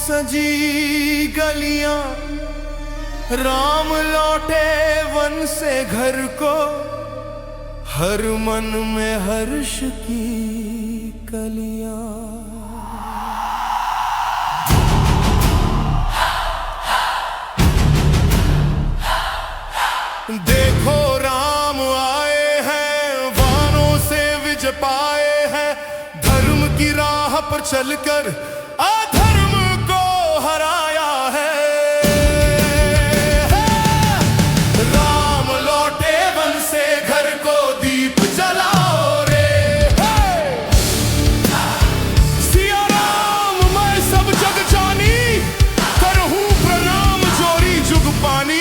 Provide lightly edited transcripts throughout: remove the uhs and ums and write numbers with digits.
सजी गलियां, राम लौटे वन से घर को, हर मन में हर्ष की कलियां। देखो राम आए हैं, वानों से विजय पाए हैं, धर्म की राह पर चलकर अधर्म को हराया है। राम लौटे वन से घर को, दीप जलाओ रे। सिया राम मैं सब जग जानी, करहूं प्रणाम जोरी जुग पानी।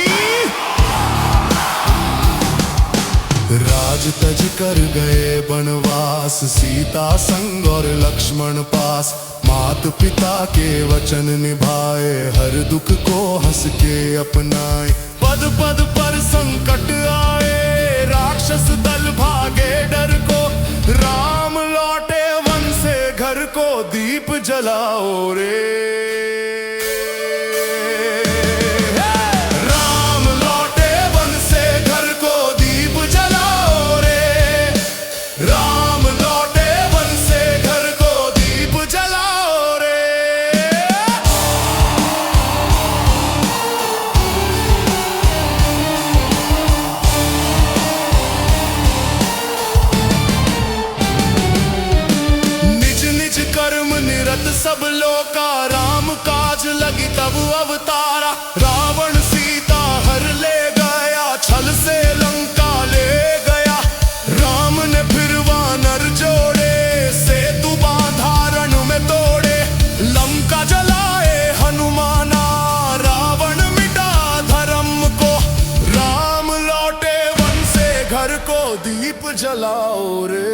राज तज कर गए बनवास, सीता संग और लक्ष्मण पास, मात पिता के वचन निभाए, हर दुख को हंस के अपनाए। पद पद पर संकट आए, राक्षस दल भागे डर को, राम लौटे वन से घर को, दीप जलाओ रे। सब लोका राम काज लगी तब अवतारा, रावण सीता हर ले गया, छल से लंका ले गया। राम ने फिर वानर जोड़े, सेतु बांधा रण में तोड़े, लंका जलाए हनुमाना, रावण मिटा धर्म को। राम लौटे वन से घर को, दीप जलाओ रे।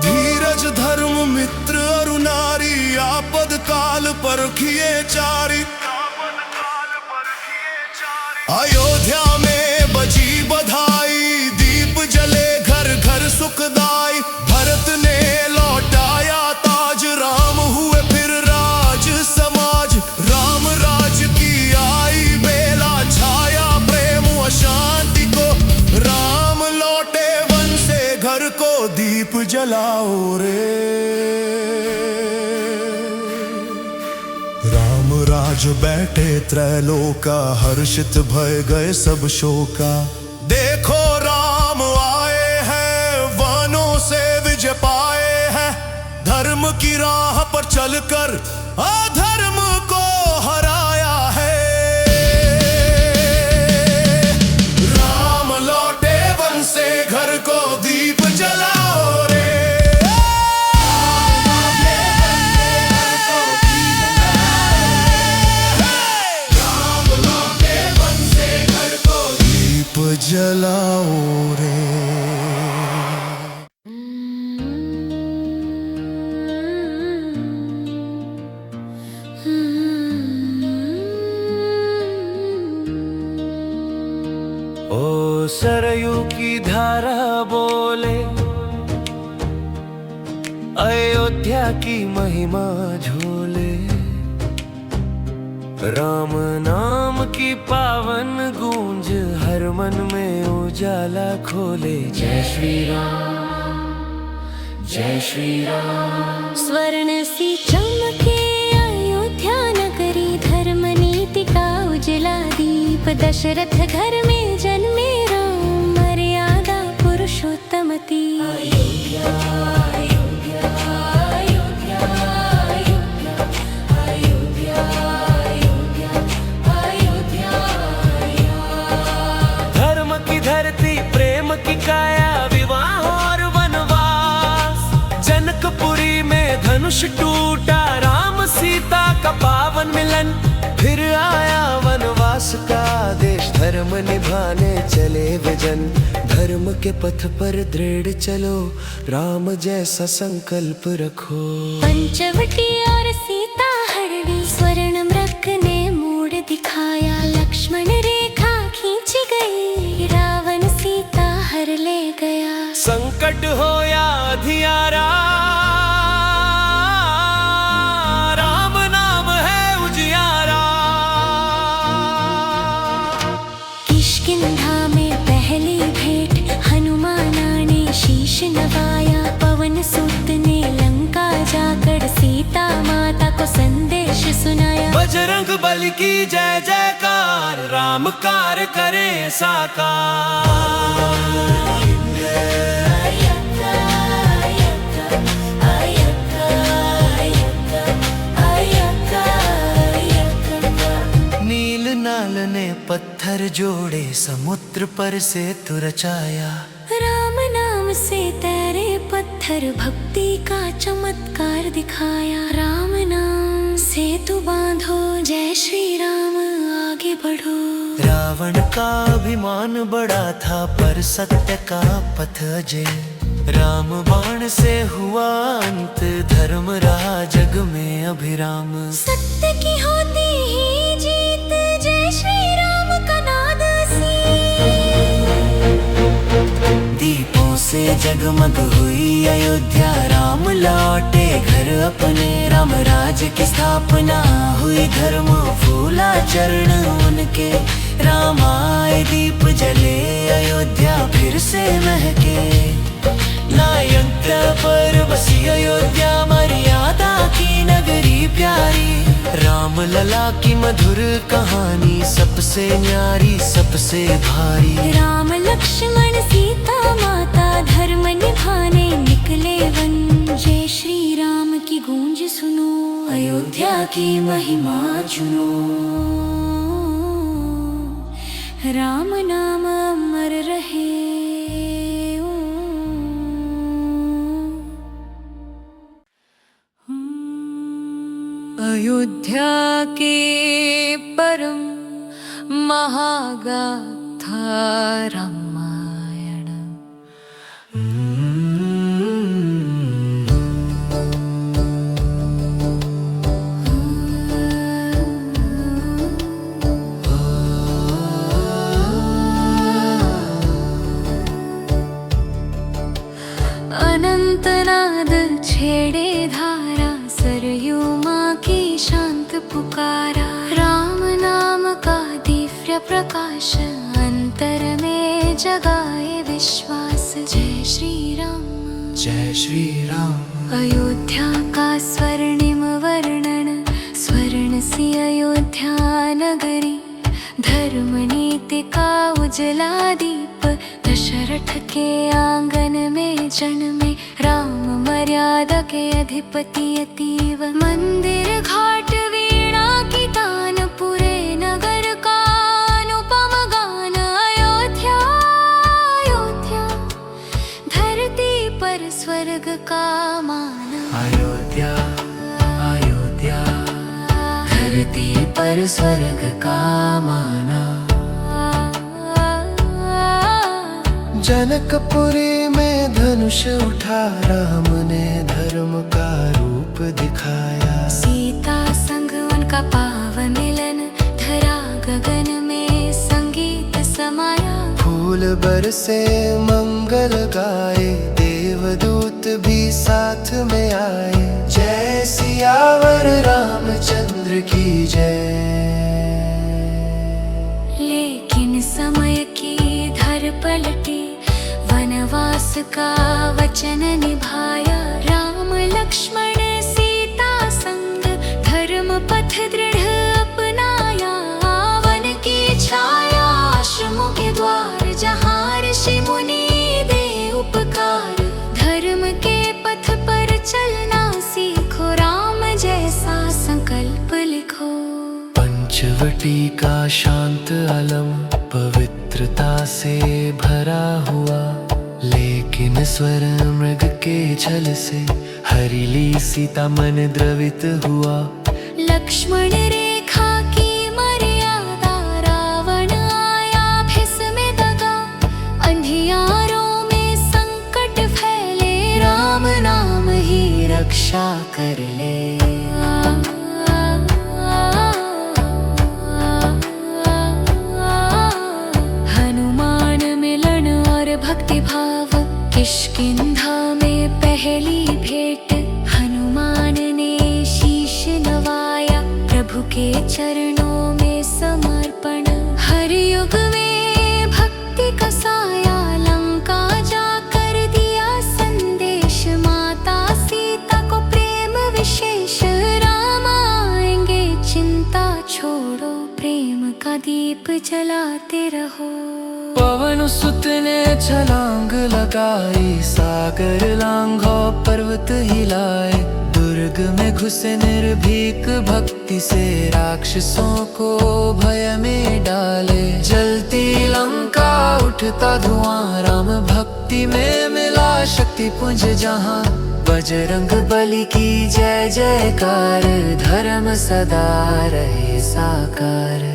धीरज धर्म मित्र अरु नारी, आपद काल परखिए चारी। अयोध्या में बजी बधाई, दीप जले घर घर सुखदाई। भरत ने लौटाया ताज, राम हुए फिर राज समाज। राम राज की आई बेला, छाया प्रेम व शांति को, राम लौटे वन से घर को, दीप जलाओ रे। राम राज बैठे त्रैलोका, हर्षित भय गए सब शोका। देखो राम आए हैं, वानों से विजय पाए हैं, धर्म की राह पर चलकर अधर्म को हराया है। राम लौटे वन से घर को, दीप जलाओ रे। राम लौटे वन से घर को, दीप जलाओ रे। ओ सरयू की धारा बोले, अयोध्या की महिमा झोले, राम नाम की पावन गूंज, हर मन में उजाला खोले। जय श्री राम, जय श्री राम। स्वर्ण सी चमके अयोध्या नगरी, धर्म नीति का उजला दीप, दशरथ घर में जन्मे राम, मर्यादा पुरुषोत्तमति। धर्म की धरती, प्रेम की काया, विवाह और वनवास, जनकपुरी में धनुष टूटा, का पावन मिलन, फिर आया वनवास का देश, धर्म निभाने चले वे जन। धर्म के पथ पर दृढ़ चलो, राम जैसा संकल्प रखो। पंचवटी और सीता हरणी, स्वर्ण मृग ने मोड़ दिखाया। लक्ष्मण रेखा खींची गई, रावण सीता हर ले गया। संकट हो या अधियारा, राम नाम है उजियारा। किष्किंधा में पहली भेंट, हनुमाना ने शीश नवाया। पवन सुत ने लंका जाकर सीता माता को संदेश सुनाया। बजरंग बली की जय जयकार, राम कार्य करे साकार। नील नाल ने पत्थर जोड़े, समुद्र पर सेतु रचाया। राम नाम से तैरे पत्थर, भक्ति का चमत्कार दिखाया। राम नाम सेतु बांधो, जय श्री राम आगे बढ़ो। रावण का अभिमान बड़ा था, पर सत्य का पथ अजय। राम बाण से हुआ अंत, धर्म रहा जग में अभिराम। सत्य की होती ही जीत, जय श्री राम का नाद सी। दीपों से जगमग हुई अयोध्या, राम लौटे घर अपने। राम राज्य की स्थापना हुई, धर्म फूला चरण उनके। राम आए दीप जले, अयोध्या फिर से महके। नायक पर बसी अयोध्या, मर्यादा की नगरी प्यारी। राम लला की मधुर कहानी, सबसे न्यारी सबसे भारी। राम लक्ष्मण सीता माता, धर्म निभाने निकले वन। जय श्री राम की गूंज सुनो, अयोध्या की महिमा चुनो। राम नाम अमर रहे। अयोध्या के परम महागाथा रामायण। अनंतनाद छेड़े धारा, सरयू माँ की शांत पुकारा। राम नाम का दिव्य प्रकाश, अंतर में जगाए विश्वास। जय श्री राम जय श्री राम। अयोध्या का स्वर्णिम वर्णन, स्वर्ण सी अयोध्या नगरी। धर्म नीति का उजला दीप, दशरथ के आंगन में जन्मे। राम मर्यादा के अधिपति अतीव, मंदिर घाट वीणा की तान। पूरे नगर का अनुपम गान। अयोध्या अयोध्या, धरती पर स्वर्ग का मान। अयोध्या अयोध्या, धरती पर स्वर्ग का माना। जनकपुरी में धनुष उठा, राम ने धर्म का रूप दिखाया। सीता संग उनका पावन मिलन, धरा गगन में संगीत समाया। फूल बरसे मंगल गाए, देवदूत भी साथ में आए। जय सियावर रामचंद्र की जय। लेकिन समय की धर पलटी, वनवास का वचन निभाया। राम लक्ष्मण सीता संग, धर्म पथ दृढ़ अपनाया। वन की छाया, आश्रमों के द्वार, जहाँ ऋषि मुनि दे उपकार। धर्म के पथ पर चलना सीखो, राम जैसा संकल्प लिखो। पंचवटी का शांत आलम, पवित्रता से भरा हुआ। लेकिन स्वर मृग के छल से, हरिली सीता मन द्रवित हुआ। लक्ष्मण रेखा की मर्यादा, रावण आया भिस में दगा, अंधियारों में संकट फैले, राम नाम ही रक्षा कर ले। हनुमान मिलन और भक्ति भाव, किष्किंधा में पहली भेंट, हनुमान ने शीश नवाया, प्रभु के चरणों में समर्पण। हर युग में भक्ति का साया, लंका जाकर दिया संदेश, माता सीता को प्रेम विशेष, राम आएंगे चिंता छोड़ो, प्रेम का दीप जलाते रहो। पवन सुत ने छलांग लगाई, सागर लांघा पर्वत हिलाए, दुर्ग में घुसे निर्भीक भक्ति से, राक्षसों को भय में डाले। जलती लंका उठता धुआं, राम भक्ति में मिला शक्ति पुंज जहां, बजरंग बली की जय जयकार, धर्म सदा रहे साकार।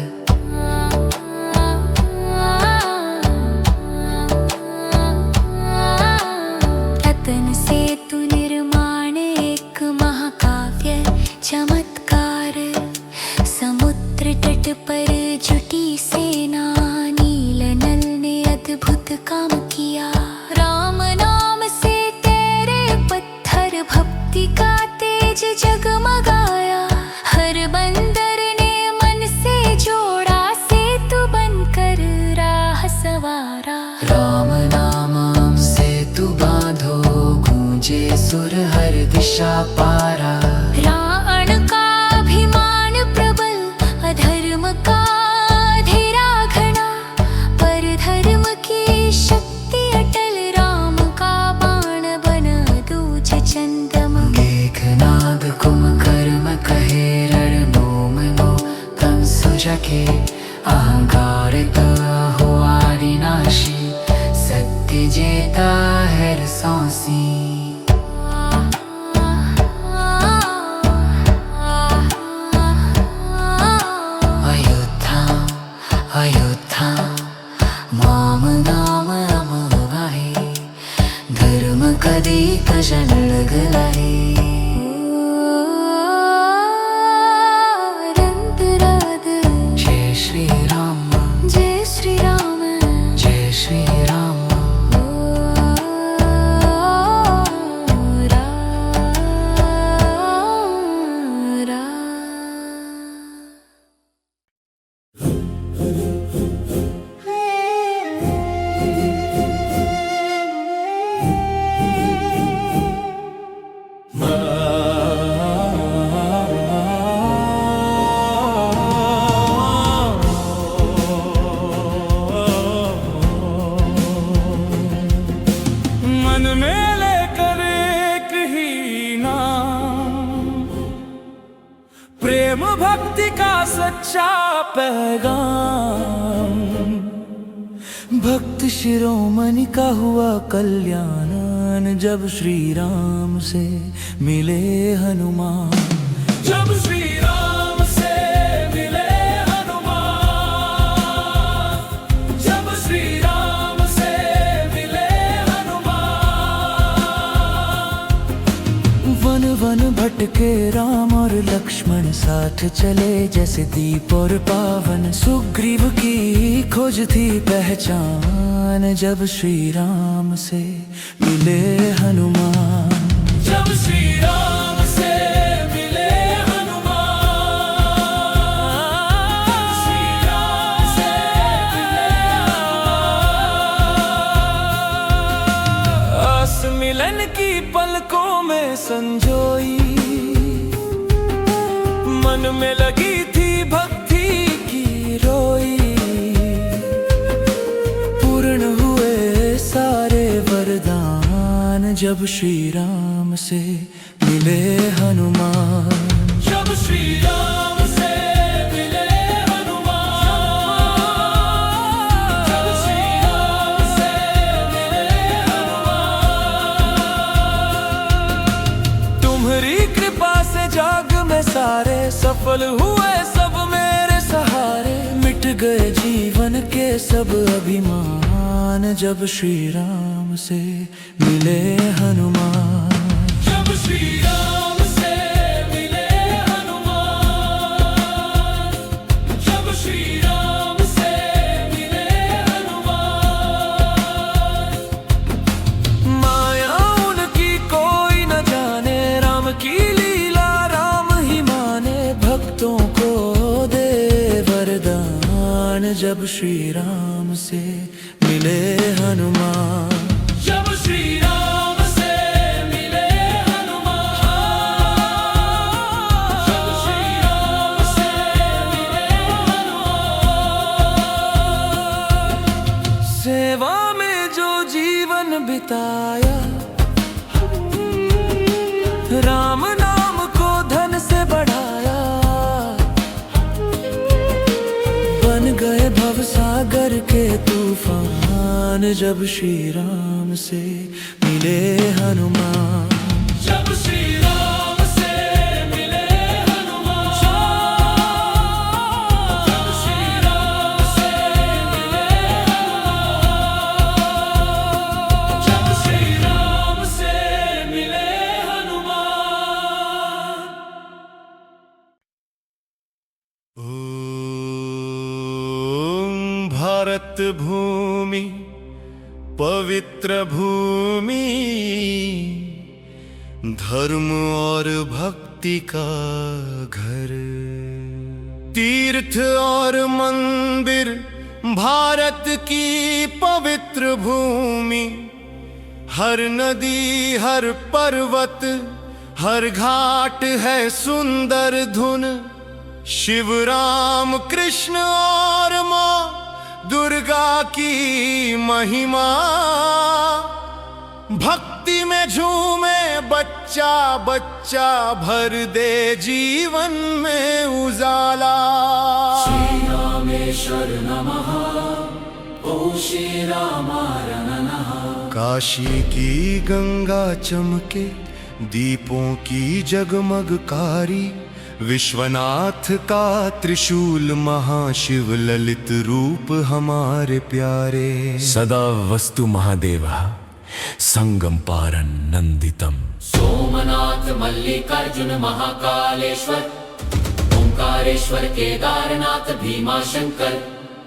चमत्कार, समुद्र तट पर जुटी सेना, नील नल ने अद्भुत काम किया, राम नाम से तेरे पत्थर, भक्ति का तेज जगमगाया। हर बंदर ने मन से जोड़ा, सेतु बनकर राह सवारा, राम नाम सेतु बांधो, गूंजे सुर हर दिशा पारा। रावण का अभिमान प्रबल, अधर्म का धेरा घना, पर धर्म की शक्ति अटल, राम का बाण बन दूज चंद्रमा। मेघनाद कुंभकर्ण कहे, रण नोम नो तम सुजके, अहंकारित हुआ विनाशी, सत्य जेता है रसोसी। अयोध्या माम नाम अमवाही, धर्म कदी कजन लगलाही। जय श्री राम, जय श्री राम, जय श्री राम। मन में लेकर एक ही नाम, प्रेम भक्ति का सच्चा पैगाम, भक्त शिरोमणि का हुआ कल्याण, जब श्री राम से मिले हनुमान। जब श्री राम से मिले हनुमान, जब श्री राम से मिले हनुमान। वन वन भटके राम और लक्ष्मण, साथ चले जैसे दीप और पावन, सुग्रीव की खोज थी पहचान, जब श्री राम से मिले हनुमान। जब श्री राम से मिले हनुमान, श्री राम से मिले हनुमान। आस मिलन की पलकों में संजोई, मन में लगी थी भक्ति की रोई, पूर्ण हुए सारे वरदान, जब श्री राम से मिले हनुमान। जब श्री राम से मिले हनुमान, जब श्री राम से मिले हनुमान। तुम्हारी कृपा से जग में सारे सफल हुए सब मेरे सहारे, मिट गए जीवन के सब अभिमान, जब श्री राम से मिले हनुमान। जब श्री राम से मिले हनुमान, जब श्री राम से मिले हनुमान। माया उनकी कोई न जाने, राम की लीला राम ही माने, भक्तों को दे वरदान, जब श्री राम से मिले हनुमान। जब श्री राम से मिले हनुमान, जब श्री राम से मिले हनुमान। सेवा में जो जीवन बिताया, राम नाम को धन से बढ़ाया, बन गए भवसागर के तूफान, जब श्री राम से मिले हनुमान। जब श्री राम से मिले हनुमान, जब श्री राम से मिले हनुमान, जब श्री राम से मिले हनुमान। ओम भारत भूमि पवित्र भूमि, धर्म और भक्ति का घर, तीर्थ और मंदिर भारत की पवित्र भूमि। हर नदी हर पर्वत हर घाट है सुंदर धुन, शिव राम कृष्ण और माँ दुर्गा की महिमा। भक्ति में झूमे बच्चा बच्चा, भर दे जीवन में उजाला। श्री रामेश्वर नमः, ओ श्री रामाय नमः। काशी की गंगा चमके, दीपों की जगमग कारी, विश्वनाथ का त्रिशूल महाशिव ललित रूप हमारे प्यारे। सदा वस्तु महादेवः संगम पारन नंदितम। सोमनाथ मल्लिकार्जुन महाकालेश्वर, ओंकारेश्वर केदारनाथ भीमाशंकर।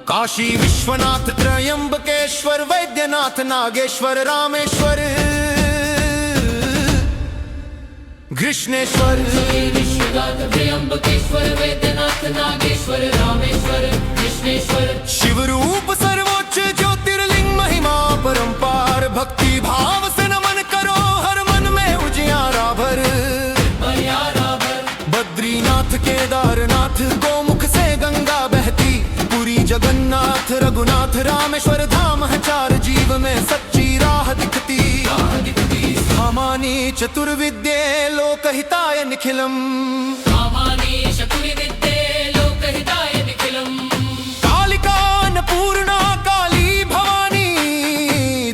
काशी विश्वनाथ त्रयंबकेश्वर, वैद्यनाथ नागेश्वर रामेश्वर कृष्णेश्वर। विश्वनाथ त्रयंबकेश्वर, वैद्यनाथ नागेश्वर रामेश्वर कृष्णेश्वर। शिव रूप सर्वोच्च ज्योतिर्लिंग, महिमा परंपार, भक्ति भाव से नमन करो, हर मन में उजियारा भर। बद्रीनाथ केदारनाथ, गोमुख से गंगा बहती, पुरी जगन्नाथ रघुनाथ, रामेश्वर धाम है चार, जीव में सच्ची राह दिखती। कामानि चतुर्विद्ये लोकहिताय निखिलम्, कामानि चतुर्विद्ये लोकहिताय निखिलम्। कालिका अन्नपूर्णा काली भवानी,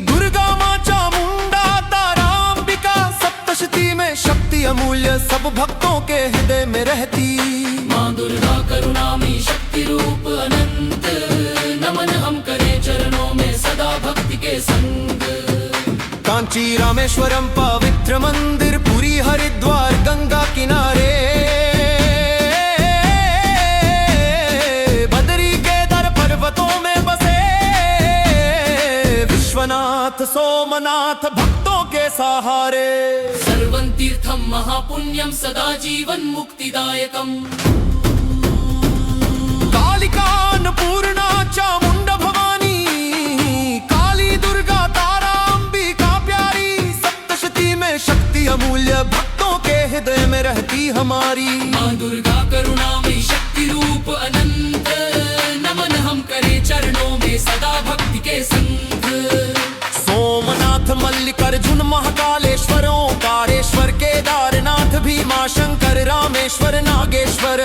दुर्गा माँ चामुंडा तारांबिका, सप्तशती में शक्ति अमूल्य, सब भक्तों के हृदय में रहती। माँ दुर्गा करुणामयी शक्ति रूप अनंत, नमन हम करें चरणों में सदा भक्ति के संग। कांची रामेश्वरम पवित्र मंदिर, पुरी हरिद्वार गंगा किनारे, बदरी केदार पर्वतों में बसे, विश्वनाथ सोमनाथ भक्तों के सहारे। सर्वं तीर्थं महापुण्यं, सदा जीवन मुक्तिदायकम्। कालिका अन्नपूर्णा चामुंडा भवानी, काली दुर्गा तारा अंबिका प्यारी, सप्तशती में शक्ति अमूल्य, भक्तों के हृदय में रहती हमारी। माँ दुर्गा करुणामयी शक्ति रूप अनंत, नमन हम करें चरणों में सदा भक्ति के संग। सोमनाथ मल्लिकार्जुन महाकालेश्वर, ओंकारेश्वर केदारनाथ भीमाशंकर, रामेश्वर नागेश्वर,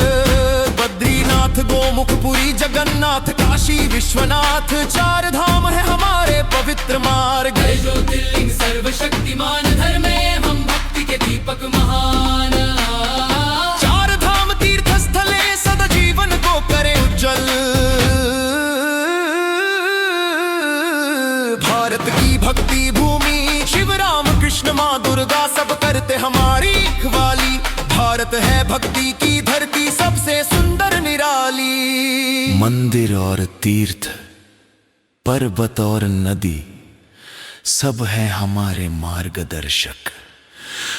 बद्रीनाथ गोमुख पुरी जगन्नाथ, काशी विश्वनाथ, चार धाम है हमारे पवित्र मार्ग। जय ज्योतिर्लिंग सर्वशक्तिमान, धर्मे हम भक्ति के दीपक महान। चार धाम तीर्थ स्थल भक्ति भूमि। शिव राम कृष्ण माँ दुर्गा सब करते हमारी रखवाली। भारत है भक्ति की धरती सबसे सुंदर निराली। मंदिर और तीर्थ, पर्वत और नदी सब है हमारे मार्गदर्शक।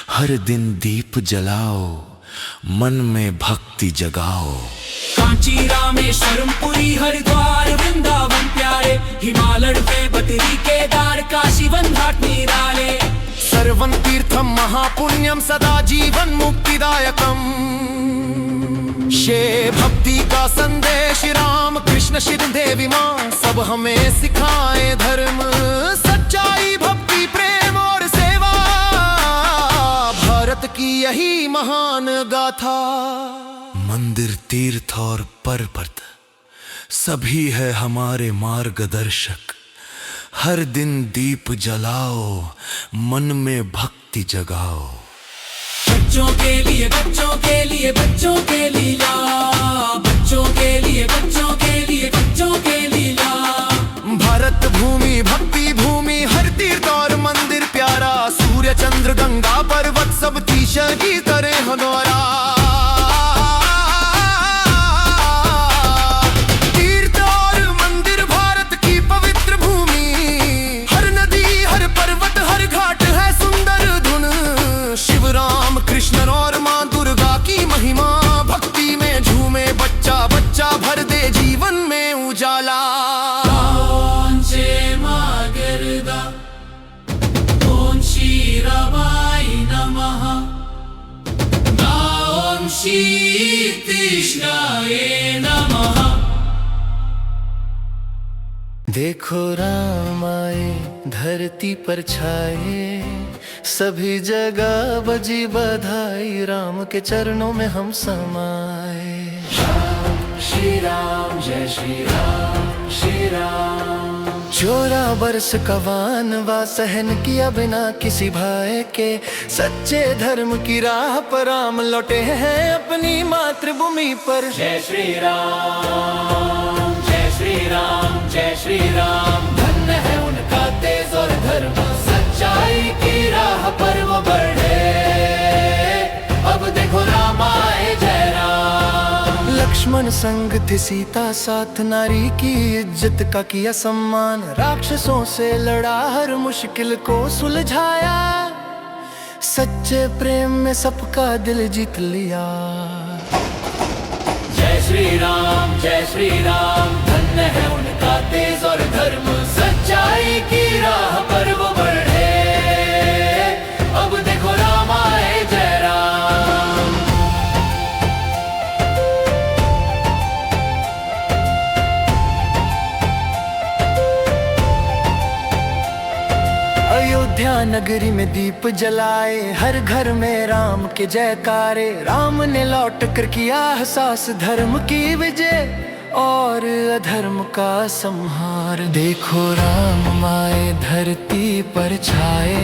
हर दिन दीप जलाओ, मन में भक्ति जगाओ। कांची रामेश्वरम पुरी हरिद्वार वृंदावन प्यारे, हिमालय पे बद्री केदार काशी वन घाट निराले। सर्वं तीर्थम महापुण्यम सदा जीवन मुक्तिदायकम। शे भक्ति का संदेश राम कृष्ण शिव देवी माँ सब हमें सिखाए धर्म, सच्चाई भक्ति प्रेम और सेवा। भारत की यही महान गाथा। मंदिर, तीर्थ और पर्वत सभी है हमारे मार्गदर्शक। हर दिन दीप जलाओ, मन में भक्ति जगाओ। बच्चों के लिए बच्चों के लिए बच्चों के लीला, बच्चों के लिए बच्चों के लिए बच्चों के लीला। भारत भूमि भक्ति भूमि, हर तीर्थ और मंदिर प्यारा। सूर्य चंद्र गंगा पर्वत सब तीशा की तरह हनोरा। तीर्थ और मंदिर भारत की पवित्र भूमि। हर नदी हर पर्वत हर घाट है सुंदर धुन। शिव राम कृष्ण और माँ दुर्गा की महिमा। भक्ति में झूमे बच्चा बच्चा, भर दे जीवन में उजाला। श्री कृष्णाय नमः। देखो राम आए धरती पर छाए, सभी जगह बजी बधाई। राम के चरणों में हम समाए। राम श्री राम जय श्री राम श्री राम। 14 वर्ष का वानवा सहन किया बिना किसी भय के। सच्चे धर्म की राह पर राम लौटे हैं अपनी मातृभूमि पर। जय श्री राम जय श्री राम जय श्री राम। धन्य है उनका तेज और धर्म, सच्चाई की राह पर वो बढ़े। अब देखो राम आए जय राम। लक्ष्मण संग थी सीता साथ, नारी की इज्जत का किया सम्मान। राक्षसों से लड़ा हर मुश्किल को सुलझाया। सच्चे प्रेम में सबका दिल जीत लिया। जय श्री राम जय श्री राम। धन्य है उनका तेज और धर्म, सच्चाई की राह पर वो बढ़े। अब देखो राम आए जय राम। अयोध्या नगरी में दीप जलाए, हर घर में राम के जयकारे। राम ने लौट कर किया एहसास धर्म की विजय और अधर्म का संहार। देखो राम आए धरती पर छाए,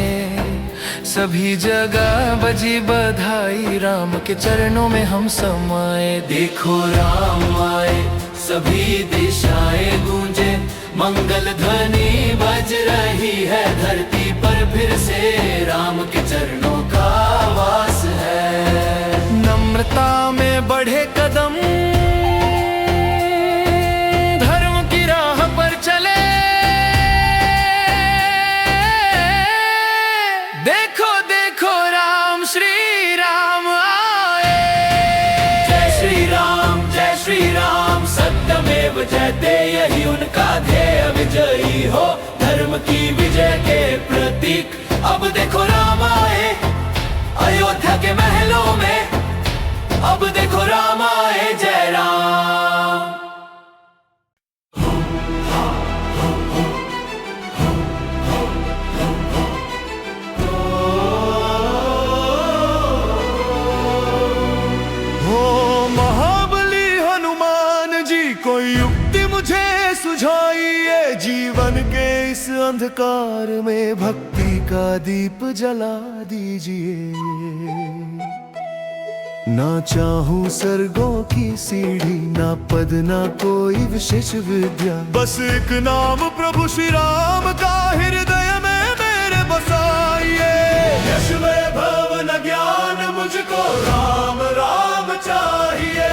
सभी जगह बजी बधाई। राम के चरणों में हम समाए। देखो राम आए सभी दिशाएं गूंजे, मंगल ध्वनि बज रही है धरती पर। फिर से राम के चरणों का वास है। नम्रता में बढ़े कदम, धर्म की राह पर चले। देखो देखो राम श्री राम आए। जय श्री राम जय श्री राम। सत्यमेव जयते यही उनका ध्येय, विजयी हो धर्म की विजय के प्रतीक। अब देखो राम आए अयोध्या के महलों में। अब देखो राम आए जय राम। हो महाबली हनुमान जी, कोई युक्ति मुझे सुझाइए। जीवन के इस अंधकार में भक्ति का दीप जला दीजिए। ना चाहूं स्वर्गों की सीढ़ी, ना पद ना कोई विशेष विद्या। बस एक नाम प्रभु श्री राम का हृदय में बसाइए। यश वैभव न ज्ञान मुझको राम राम चाहिए,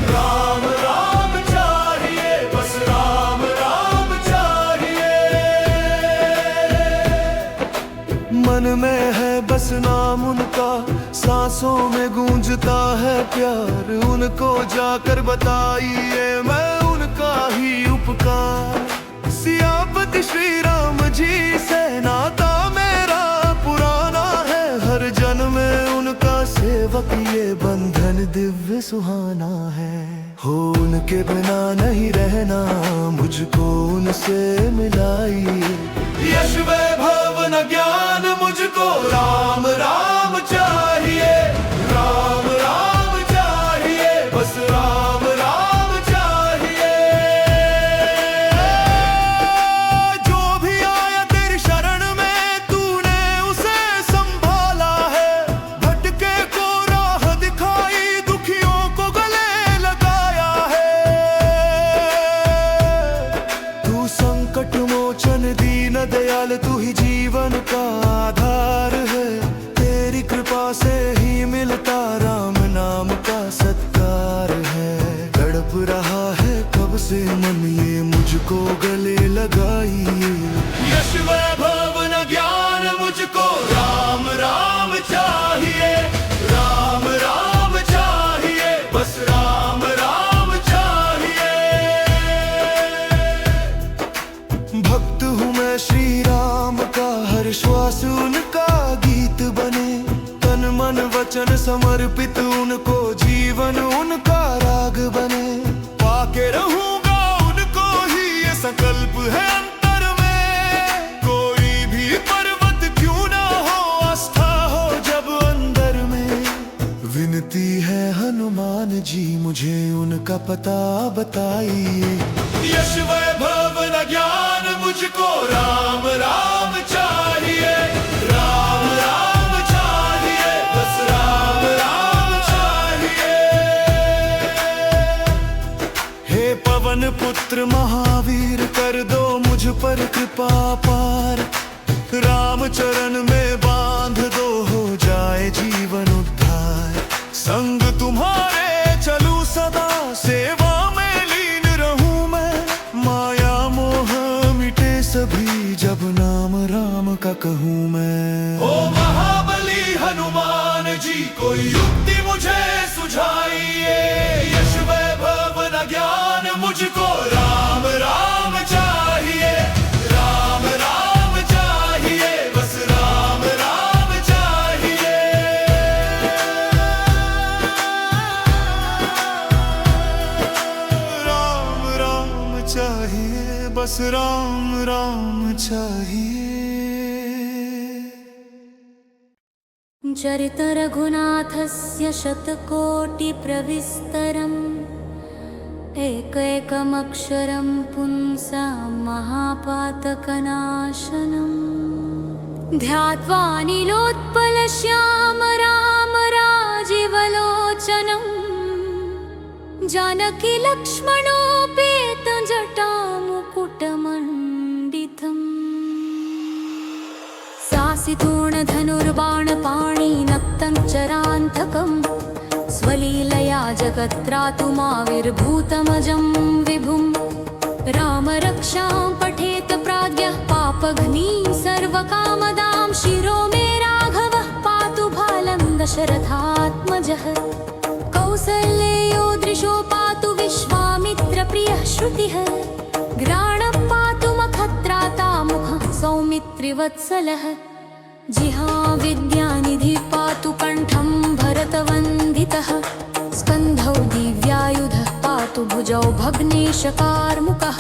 राम राम चाहिए, बस राम राम चाहिए। मन में है बस नाम उनका, सांसों में गूंजता है प्यार। उनको जाकर बताइए मैं उनका ही उपकार। सियापति श्री राम जी से नाता मेरा पुराना है, हर जन्म में उनका सेवक ये बंधन दिव्य सुहाना है। हो उनके बिना नहीं रहना, मुझको उनसे मिलाइए। यश वैभव न ज्ञान मुझको राम राम चाहिए, राम राम चाहिए, बस राम राम चाहिए। जो भी आया तेरी शरण में तूने उसे संभाला है। भटके को राह दिखाई, दुखियों को गले लगाया है। तू संकट मोचन दीन दयाल, तू ही जीवन का आधार है। तेरी कृपा से ही मिलता राम नाम का सत्कार है। तड़प रहा है कब से मन, ये मुझको गले लगाइए। यश वैभव न ज्ञान मुझको राम राम चाहिए, राम राम चाहिए, बस राम राम चाहिए। भक्त हूँ मैं श्री राम का, हर श्वास उनका गीत बने। तन मन वचन समर्पित उनको, जीवन उनका राग बने। पाके रहूंगा उनको ही, ये संकल्प है अंतर में। कोई भी पर्वत क्यों ना हो, आस्था हो जब अंदर में। विनती है हनुमान जी, मुझे उनका पता बताइए। यश वैभव न ज्ञान मुझको राम राम चाहिए, राम राम चाहिए, बस राम राम चाहिए। हे पवन पुत्र महावीर, कर दो मुझ पर कृपा पार। राम चरण में बांध दो, हो जाए जीवन उद्धार। संग तुम्हारे चलूं सदा, सेवा में लीन रहूं मैं। माया मोह मिटे सभी, जब नाम राम का कहूँ मैं। ओ महाबली हनुमान जी, कोई युक्ति मुझे सुझाइए। यश वैभव न ज्ञान मुझको राम राम चाहिए, राम राम चाहिए, बस राम राम चाहिए। राम राम चाहिए, बस राम राम चाहिए। चरित रघुनाथस्य शतकोटिप्रविस्तरम्, एकैकमक्षरं पुंसां महापातकनाशनम्। ध्यात्वा नीलोत्पलश्याम राम राजीवलोचनम्, जानकी लक्ष्मणोपेतं जटामुकुटमण्डितम्। सासितूर्णधनुर्बाणपाणि नक्तं चरान्तकम्, स्वलीलया जगत्त्रातुमाविर्भूतमजं विभुम्। राम रक्षां पठेत प्राज्ञः, पापघ्नी सर्वकामदां। शिरो मे राघवः पातु बालं दशरथात्मजः। कौसल्येयो दृशो पातु विश्वामित्रप्रियः श्रुतिः। घ्राणः पातु मखत्रातामुखः, सौमित्रिवत्सलः। जिह्वाविद्यानिधिः पातु कण्ठं भरतवन्दितः। स्कन्धौ दिव्यायुधः पातु भुजौ भग्नेशकार्मुकः।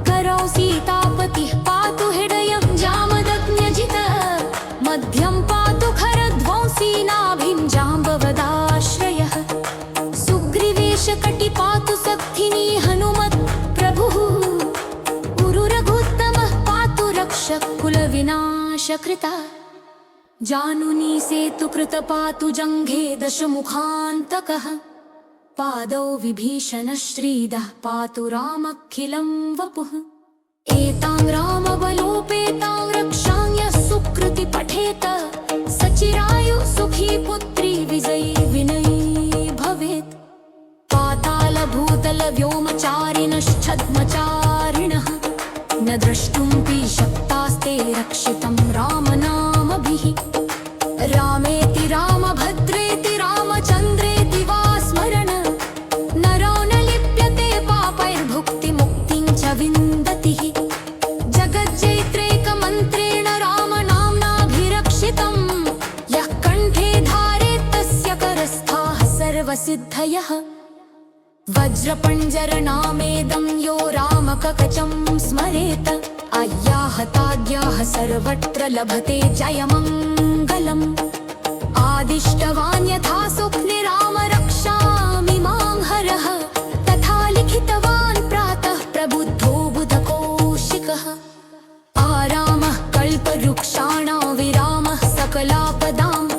करौ सीतापतिः पातु हृदयं जामदग्न्यजितः। मध्यं पातु खरध्वंसी नाभिं जाम्बवदाश्रयः। सुग्रीवेशकटि पातु सक्थिनी हनुमत् प्रभुः। उरुरघुत्तमः पातु रक्षः कुलविनाशकृता। जानुनी सेतु कृत पातु जङ्घे दशमुखान्तकः। पादौ विभीषण श्रीदः पातु रामखिलं वपुः। एतां रामबलोपेतां रक्षां यः सुकृति पठेत सचिरायु सुखी पुत्री विजयी विनयी भवेत् पाताल भूतल व्योमचारिणश्छद्मचारिणः न द्रष्टुमपि शक्तास्ते रक्षितं रामनामभिः रामेति रामभद्रेति रामचन्द्रेति वा स्मरण नरो न लिप्यते पापैर्भुक्तिमुक्तिं च विन्दति जगज्जैत्रैकमन्त्रेण रामनाम्नाभिरक्षितं यः कण्ठे धारेत् तस्य करस्थाः सर्वसिद्धयः वज्रपञ्जरनामेदं यो रामकवचं स्मरेत अय्याहताद्याः सर्वत्र लभते जयमङ्गलम् आदिष्टवान् यथा स्वप्ने राम रक्षामि मां हरः तथा लिखितवान् प्रातः प्रबुद्धो बुधकौशिकः आरामः कल्पवृक्षाणां विरामः सकलापदाम्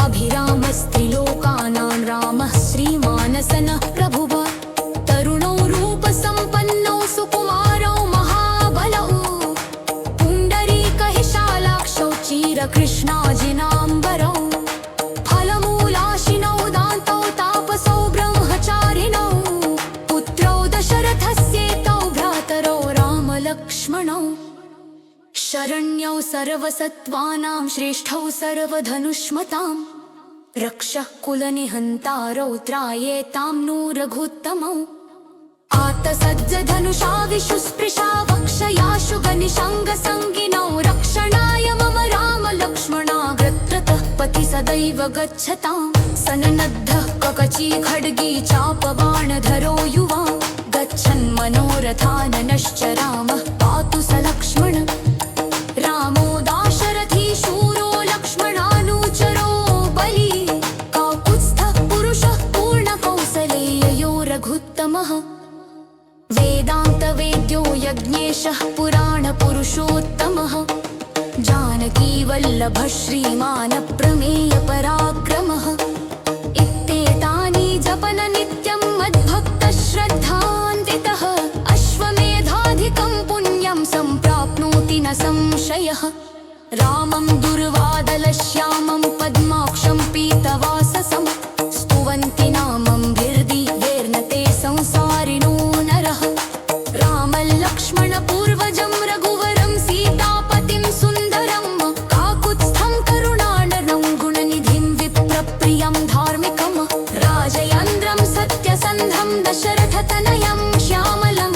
अभिरामस्त्रिलोकानां रामः श्रीमानसनः प्रभुः तरुणो रूपसम्पन्नो सुकुमारो महाबलौ पुण्डरीकहिशालाक्षौ चिरकृष्णाजिनाम्बरौ फलमूलाशिनौ दान्तौ तापसौ ब्रह्मचारिणौ पुत्रौ दशरथस्येतौ भ्रातरौ रामलक्ष्मणौ शरण्यौ सर्वसत्त्वानां श्रेष्ठौ सर्वधनुष्मताम् रक्षः कुलनिहन्तारौ त्रायेतां नो रघुत्तमौ आत्तसज्जधनुषा विशुस्पृशा वक्षयाशु गनिशाङ्गसङ्गिनौ रक्षणाय मम राम लक्ष्मणाग्रत्रतः पति सदैव गच्छतां सननद्धः कवची खड्गी चापबाणधरो युवा गच्छन् मनोरथाननश्च रामः पातु स लक्ष्मण रामो दाशरथी शूरो लक्ष्मणानुचरो बली काकुत्स्थः पुरुषः पूर्णकौसलेयो रघुत्तमः वेदान्तवेद्यो यज्ञेशः पुराणपुरुषोत्तमः जानकीवल्लभः श्रीमान् प्रमेयपराक्रमः इत्येतानि जपन नित्यं मद्भक्तश्रद्धान्वितः अश्वमेधाधिकं पुण्यं सम्प्राप्नोति न संशयः रामं दुर्वादलश्यामं पद्माक्षं पीतवाससं स्तुवन्ति नामं भिर्दिवेर्नते संसारिणो नरः रामलक्ष्मणपूर्वजं रघुवरं सीतापतिं सुन्दरं काकुत्स्थं करुणाननं गुणनिधिं विप्रप्रियं धार्मिकं राजयन्द्रं सत्यसन्धं दशरथतनयं श्यामलं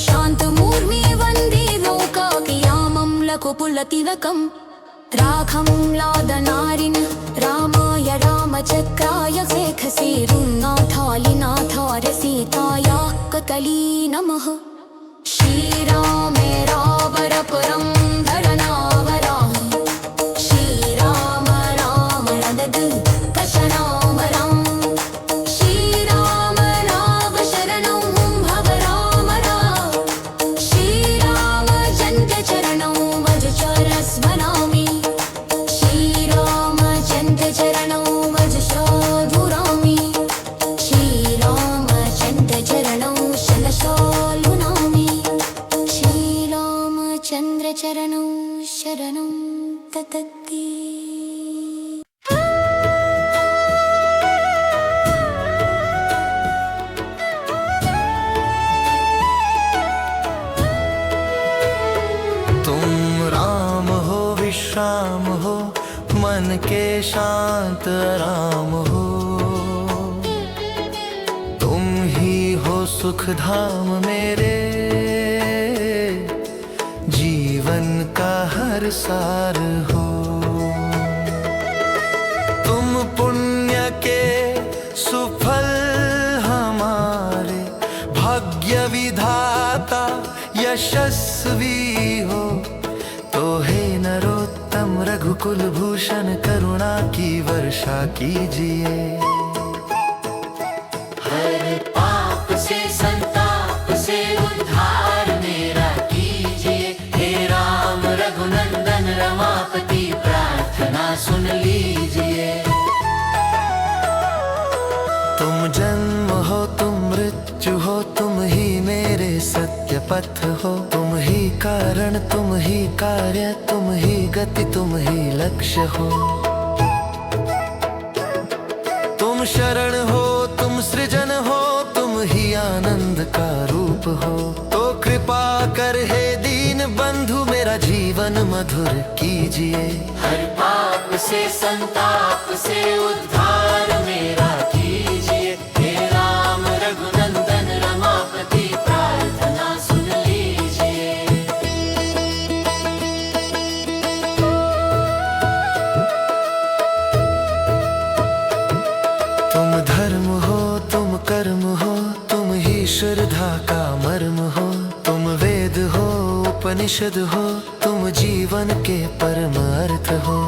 शान्तमूर्मि वन्दे लोकाकियामं लकुपुलतिलकम् राघं लादनारिण रामाय रामचक्राय शेखसेरुन्नाथालिनाथाय सीताया ककली नमः श्रीरामे रावरपुरं धरनावराहि श्रीराम राम रदद कशनाम राम श्रीराम राम शरणं भव राम राम श्रीराम चन्द्रचरणौ वजचर स्मरामि श्रीरामचन्द्रचरणौ वजसाधुरामि श्रीरामचन्द्रचरणौ शलशालुनामि श्रीरामचन्द्रचरणौ शरणं ततति तुम राम हो विश्राम हो मन के शांत राम हो तुम ही हो सुख धाम मेरे जीवन का हर सार हो तुम पुण्य के सुफल हमारे भाग्य विधाता यशस्वी हो तो हे नरोत्तम रघुकुल भूषण करुणा की वर्षा कीजिए हर पाप से संताप से उद्धार मेरा कीजिए हे राम रघुनंदन रमापति प्रार्थना सुन लीजिए तुम जन्म हो तुम मृत्यु हो तुम ही मेरे सत्य पथ हो। तुम ही कारण, तुम ही कार्य, तुम ही गति, तुम ही लक्ष्य हो। तुम शरण हो, तुम सृजन हो, तुम ही आनंद का रूप हो। तो कृपा कर हे दीन बंधु, मेरा जीवन मधुर कीजिए। हर पाप से संताप से उद्धार मेरा कीजिए। हे राम रघुनंदन रमापति प्रार्थना सुन लीजिए। तुम धर्म हो, तुम कर्म हो, तुम ही श्रद्धा का मर्म हो। तुम वेद हो, उपनिषद हो, तुम जीवन के परम अर्थ हो।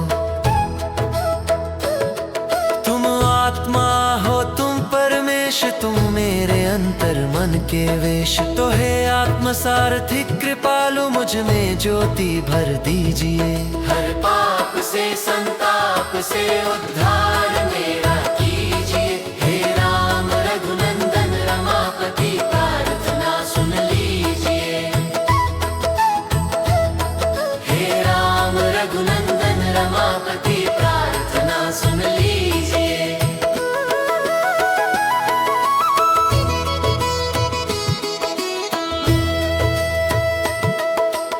तुम आत्मा हो, तुम परमेश, तुम मेरे अंतर मन के वेश। तो हे आत्म सारथी कृपालु, मुझ में ज्योति भर दीजिए। हर पाप से संताप से उद्धार मेरा कीजिए। हे राम रघुनंदन रमापति प्रार्थना सुन लीजिए। हे राम रघुनंदन रमापति प्रार्थना सुन लीजिए।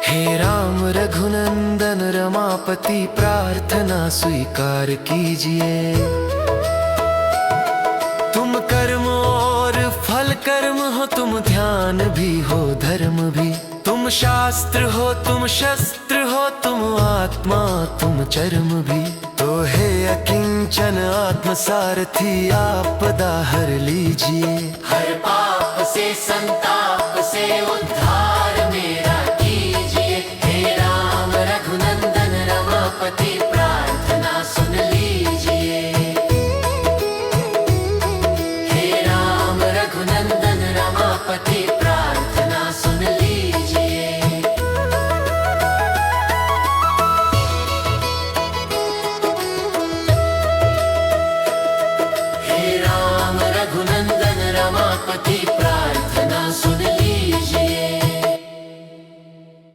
हे राम रघुनंदन रमापति प्रार्थना स्वीकार कीजिए। तुम कर्म और फल कर्म हो, तुम ध्यान भी हो धर्म भी। तुम शास्त्र हो, तुम शस्त्र हो, तुम आत्मा तुम चर्म भी। तो हे अकिंचन आत्म सारथी आपदा हर लीजिए। हर पाप से संताप से उद्धार